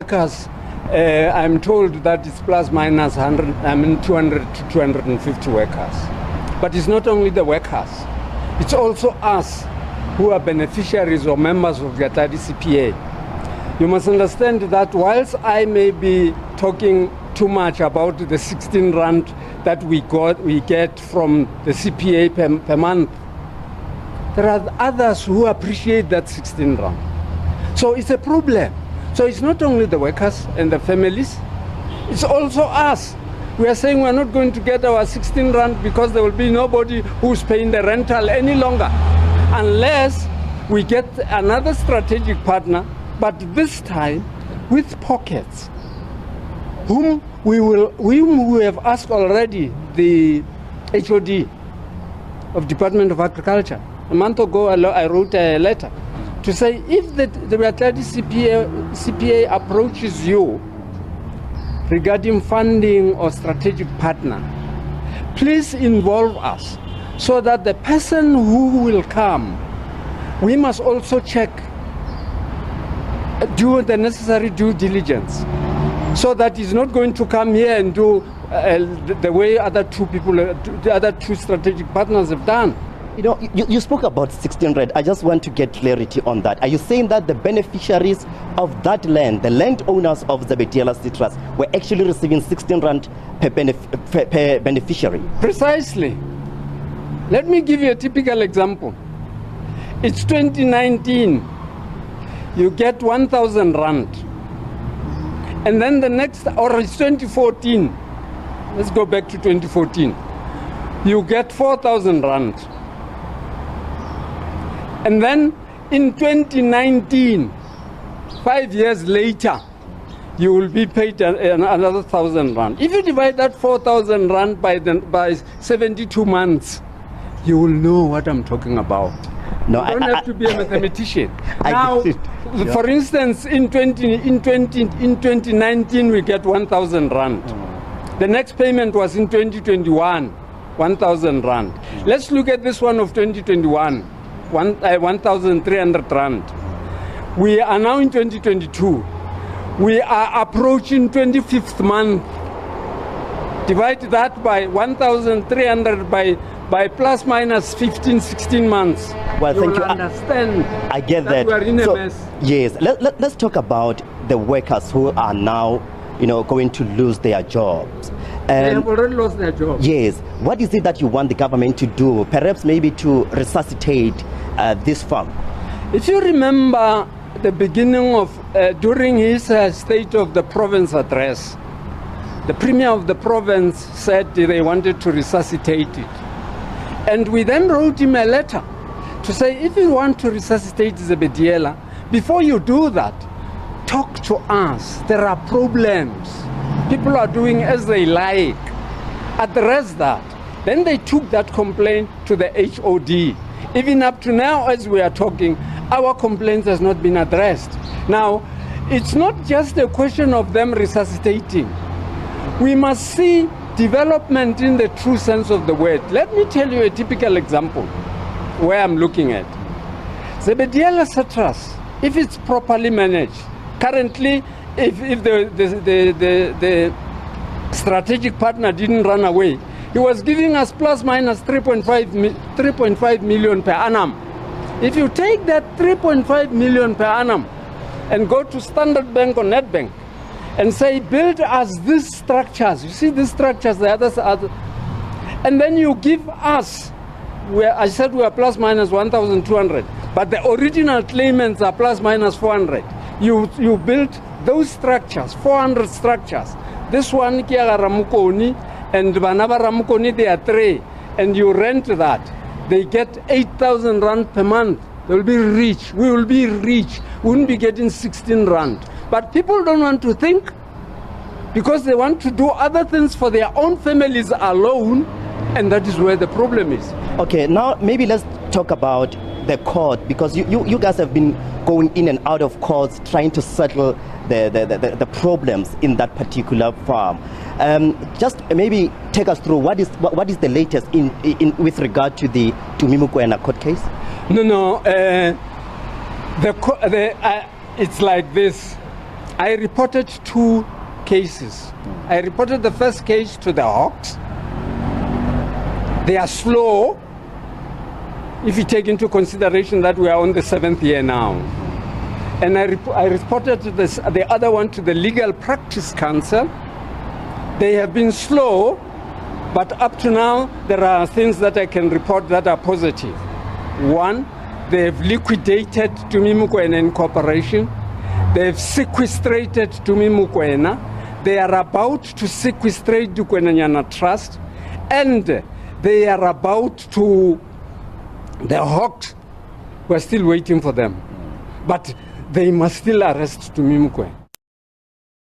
Workers, I'm told that it's plus minus 200 to 250 workers. But it's not only the workers, it's also us who are beneficiaries or members of the Atadi CPA. You must understand that whilst I may be talking too much about the 16 rand that we get from the CPA per month, there are others who appreciate that 16 rand. So it's a problem. So it's not only the workers and the families, it's also us. We are saying we're not going to get our 16 rand because there will be nobody who's paying the rental any longer unless we get another strategic partner, but this time with pockets, whom we have asked already the HOD of Department of Agriculture. A month ago I wrote a letter to say if the Atadi CPA approaches you regarding funding or strategic partner, please involve us so that the person who will come, we must also check, do the necessary due diligence so that he's not going to come here and do the way the other two strategic partners have done. You know, you spoke about 16 rand. I just want to get clarity on that. Are you saying that the beneficiaries of that land, the landowners of Zebediela Citrus, were actually receiving 16 rand per beneficiary? Precisely. Let me give you a typical example. It's 2019. You get 1,000 rand. And then the next, or it's 2014. Let's go back to 2014. You get 4,000 rand. And then in 2019, 5 years later, you will be paid another 1,000 rand. If you divide that 4,000 rand by 72 months, you will know what I'm talking about. No, you don't have to be a mathematician. Now, for instance, in 2019, we get 1,000 rand. The next payment was in 2021, 1,000 rand. Let's look at this one of 2021. 1,300 rand. We are now in 2022. We are approaching 25th month. Divide that by 1,300 by plus minus 15, 16 months. Well, thank you. Understand. I get that. We are in a mess. Yes. Let's talk about the workers who are now, going to lose their jobs. They have already lost their jobs. Yes. What is it that you want the government to do? Perhaps maybe to resuscitate this farm. If you remember the beginning of, during his State of the Province address, the Premier of the province said they wanted to resuscitate it. And we then wrote him a letter to say, if you want to resuscitate Zebediela, before you do that, talk to us. There are problems. People are doing as they like. Address that. Then they took that complaint to the HOD. Even up to now, as we are talking, our complaint has not been addressed. Now, it's not just a question of them resuscitating. We must see development in the true sense of the word. Let me tell you a typical example where I'm looking at. Zebediela Citrus, if it's properly managed, currently, if the strategic partner didn't run away, he was giving us plus minus 3.5 million per annum. If you take that 3.5 million per annum and go to Standard Bank or Nedbank and say, build us these structures, you see these structures, the others are, and then you give us, I said we are plus minus 1,200, but the original claimants are plus minus 400. You build those structures, 400 structures. This one, Kiaga Ramukoni, and Banaba Ramukoni, they are 3, and you rent that. They get 8,000 rand per month. They will be rich. We will be rich. We wouldn't be getting 16 rand. But people don't want to think because they want to do other things for their own families alone, and that is where the problem is. Okay, now maybe let's talk about the court, because you guys have been going in and out of courts trying to settle the problems in that particular farm. Just maybe take us through what is the latest in with regard to the Mimukwena court case? No. It's like this. I reported 2 cases. I reported the first case to the Hawks. They are slow, if you take into consideration that we are on the 7th year now. And I reported the other one to the Legal Practice Council. They have been slow, but up to now, there are things that I can report that are positive. One, they have liquidated Tumi Mokoena Incorporation. They have sequestrated Tumi Mokoena. They are about to sequestrate Dukwenanyana Trust. And they are about to, the Hawks, we're still waiting for them. But they must still arrest Tumi Mokoena.